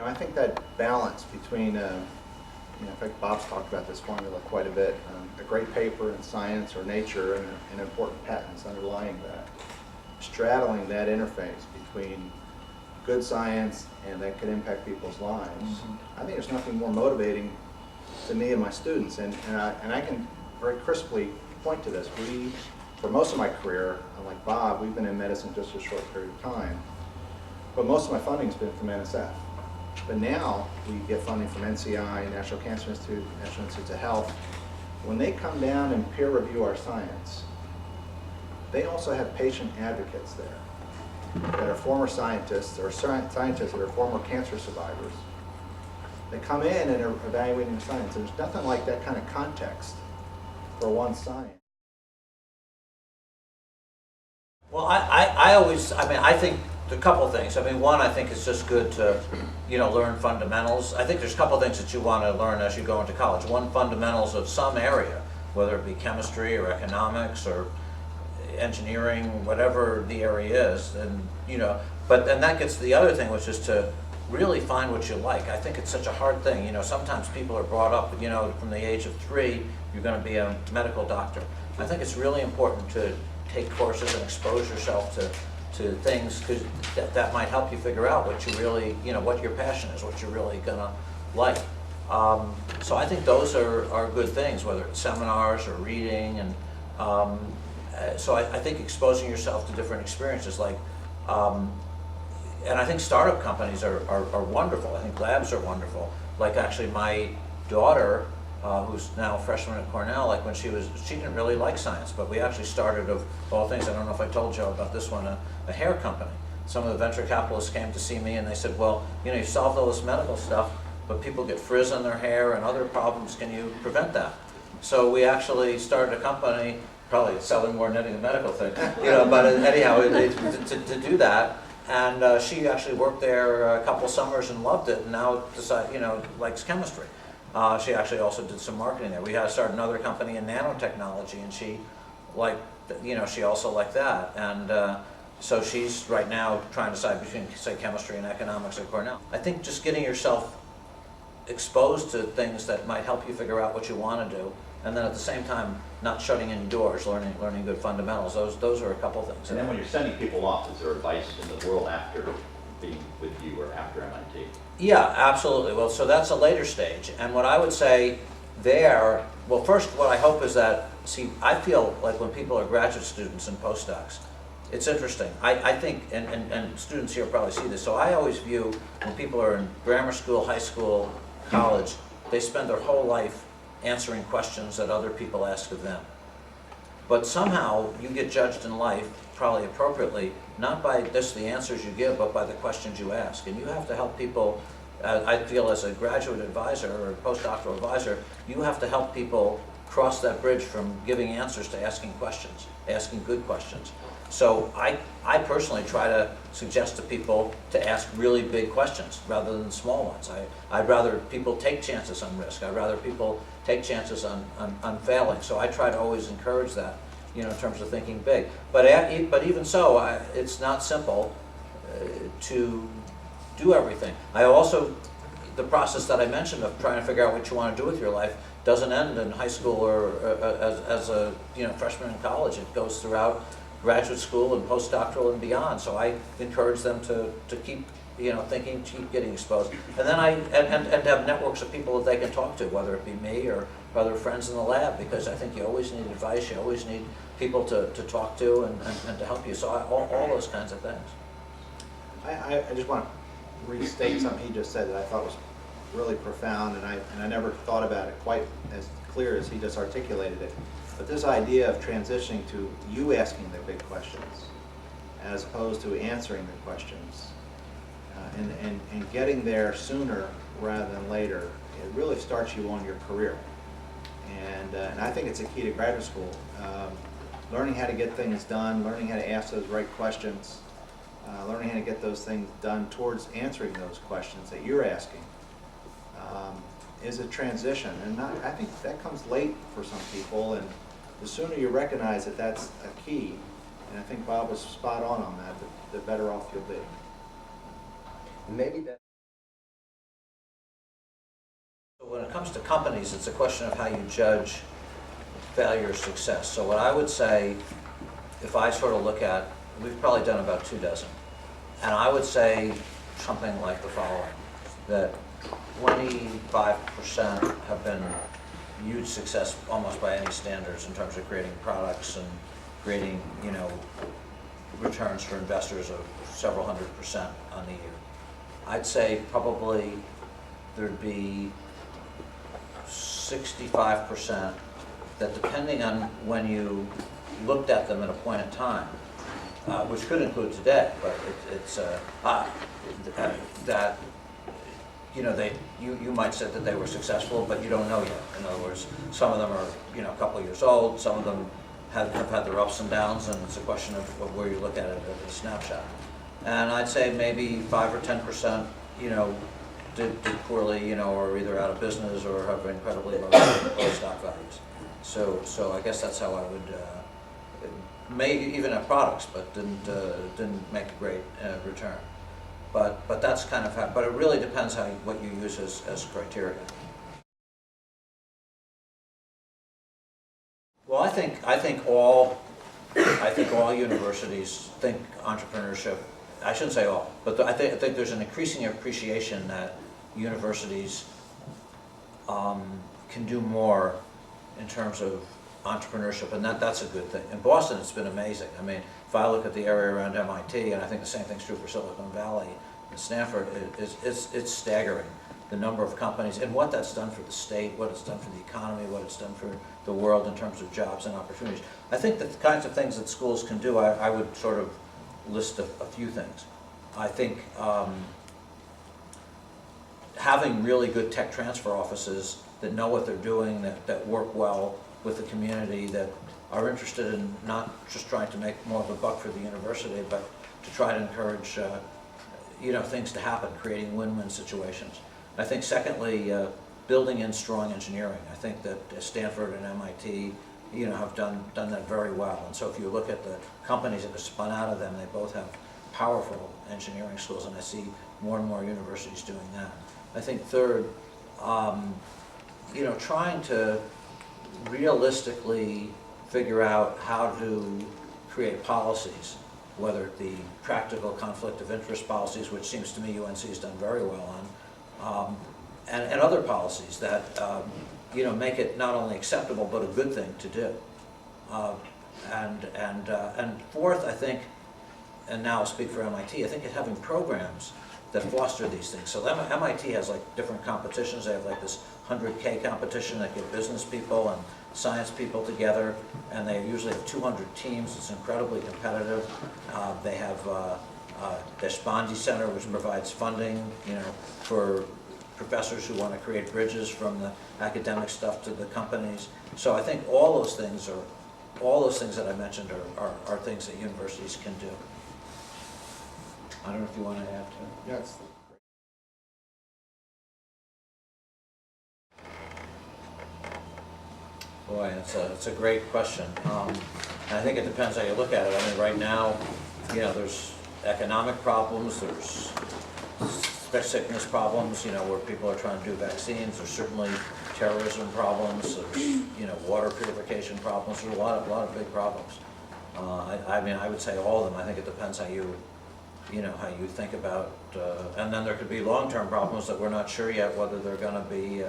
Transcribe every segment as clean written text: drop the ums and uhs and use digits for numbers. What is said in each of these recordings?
I think that balance between, in fact, Bob's talked about this formula quite a bit, a great paper in science or nature and important patents underlying that. Straddling that interface between good science and that could impact people's lives. I think there's nothing more motivating to me and my students, and I can very crisply point to this. For most of my career, unlike Bob, we've been in medicine just a short period of time, but most of my funding's been from NSF. But now we get funding from NCI, National Cancer Institute, National Institutes of Health. When they come down and peer review our science, they also have patient advocates there that are former scientists or scientists that are former cancer survivors. They come in and are evaluating the science. There's nothing like that kind of context for one science. Well, I think a couple of things. One, I think it's just good to, learn fundamentals. I think there's a couple of things that you want to learn as you go into college. One, fundamentals of some area, whether it be chemistry or economics or engineering, whatever the area is, and and that gets to the other thing, which is to really find what you like. I think it's such a hard thing. Sometimes people are brought up, from the age of 3, you're going to be a medical doctor. I think it's really important to take courses and expose yourself to things, because that might help you figure out what you really, what your passion is, what you're really gonna like. So I think those are good things, whether it's seminars or reading, and so I think exposing yourself to different experiences, and I think startup companies are wonderful. I think labs are wonderful. Like, actually, my daughter, who's now a freshman at Cornell, she didn't really like science, but we actually started, of all things, I don't know if I told you about this one, a hair company. Some of the venture capitalists came to see me and they said, well, you solved all this medical stuff, but people get frizz in their hair and other problems. Can you prevent that? So we actually started a company, probably selling more knitting than medical thing, but anyhow, to do that. And she actually worked there a couple summers and loved it, and now likes chemistry. She actually also did some marketing there. We had to start another company in nanotechnology, and she she also liked that. And so she's right now trying to decide between, say, chemistry and economics at Cornell. I think just getting yourself exposed to things that might help you figure out what you want to do, and then at the same time not shutting any doors, learning good fundamentals. Those are a couple things. And then when you're sending people off, is there advice in the world after being with you or after MIT? Yeah, absolutely. Well, so that's a later stage. And what I would say there, well, first, what I hope is that, I feel like when people are graduate students and postdocs, it's interesting. I think, and students here probably see this, so I always view when people are in grammar school, high school, college, they spend their whole life answering questions that other people ask of them. But somehow you get judged in life, probably appropriately, not by just the answers you give, but by the questions you ask. And you have to help people, I feel as a graduate advisor or a postdoctoral advisor, you have to help people cross that bridge from giving answers to asking questions, asking good questions. So I personally try to suggest to people to ask really big questions rather than small ones. I'd rather people take chances on risk. I'd rather people take chances on failing. So I try to always encourage that, in terms of thinking big. But even so, it's not simple to do everything. The process that I mentioned of trying to figure out what you want to do with your life doesn't end in high school or as a freshman in college. It goes throughout graduate school and postdoctoral and beyond. So I encourage them to keep thinking, keep getting exposed, and then and have networks of people that they can talk to, whether it be me or other friends in the lab, because I think you always need advice, you always need people to talk to and to help you. So all those kinds of things. I just want to restate something he just said that I thought was really profound, and I never thought about it quite as clear as he just articulated it. But this idea of transitioning to you asking the big questions as opposed to answering the questions, and getting there sooner rather than later, it really starts you on your career. And I think it's a key to graduate school. Learning how to get things done, learning how to ask those right questions, learning how to get those things done towards answering those questions that you're asking, is a transition. And I think that comes late for some people, and the sooner you recognize that that's a key, and I think Bob was spot on that, the better off you'll be. Maybe that When it comes to companies, it's a question of how you judge failure or success. So what I would say, if I sort of look at, we've probably done about 24, and I would say something like the following, that 25% have been huge success almost by any standards in terms of creating products and creating, you know, returns for investors of several 100% on the year. I'd say probably there'd be 65% that, depending on when you looked at them at a point in time, which could include today, but that, you know, you might say that they were successful, but you don't know yet. In other words, some of them are, you know, a couple of years old, some of them have had their ups and downs, and it's a question of where you look at it at a snapshot. And I'd say maybe 5 or 10%, you know, did poorly, you know, or either out of business or have incredibly low stock values. So I guess that's how I would, maybe even have products, but didn't make a great return. But that's kind of how, but it really depends what you use as criteria. Well, I think all universities think entrepreneurship. I shouldn't say all, but I think there's an increasing appreciation that universities can do more in terms of entrepreneurship, and that's a good thing. In Boston, it's been amazing. I mean, if I look at the area around MIT, and I think the same thing's true for Silicon Valley and Stanford, it's staggering, the number of companies and what that's done for the state, what it's done for the economy, what it's done for the world in terms of jobs and opportunities. I think that the kinds of things that schools can do, I would sort of list a few things. I think having really good tech transfer offices that know what they're doing, that work well with the community, that are interested in not just trying to make more of a buck for the university, but to try to encourage you know, things to happen, creating win-win situations. I think secondly, building in strong engineering. I think that Stanford and MIT, you know, have done that very well. And so if you look at the companies that have spun out of them, they both have powerful engineering schools, and I see more and more universities doing that. I think third, you know, trying to realistically figure out how to create policies, whether it be practical conflict of interest policies, which seems to me UNC has done very well on, and other policies that you know, make it not only acceptable but a good thing to do. And fourth, I think, and now I'll speak for MIT, I think having programs that foster these things. So MIT has like different competitions. They have like this 100K competition that get business people and science people together, and they usually have 200 teams. It's incredibly competitive. They have their Spondy Center, which provides funding, you know, for professors who want to create bridges from the academic stuff to the companies. So I think all those things that I mentioned are things that universities can do. I don't know if you want to add to it. Yes. Boy, it's a great question. And I think it depends how you look at it. I mean, right now, you know, there's economic problems, there's sickness problems, you know, where people are trying to do vaccines. There's certainly terrorism problems. There's, you know, water purification problems. There's a lot of big problems. I mean, I would say all of them. I think it depends how you know, how you think about, and then there could be long-term problems that we're not sure yet whether they're going to be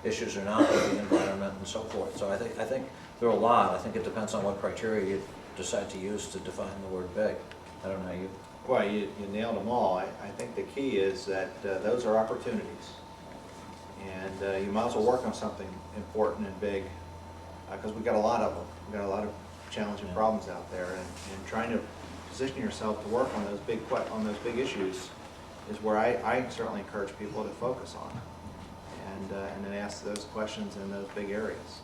issues or not with the environment and so forth. So I think there are a lot. I think it depends on what criteria you decide to use to define the word big. I don't know, you. Well, you nailed them all. I think the key is that those are opportunities. And you might as well work on something important and big, because we've got a lot of them. We've got a lot of challenging problems out there, and trying to position yourself to work on those big issues is where I certainly encourage people to focus on, and then ask those questions in those big areas.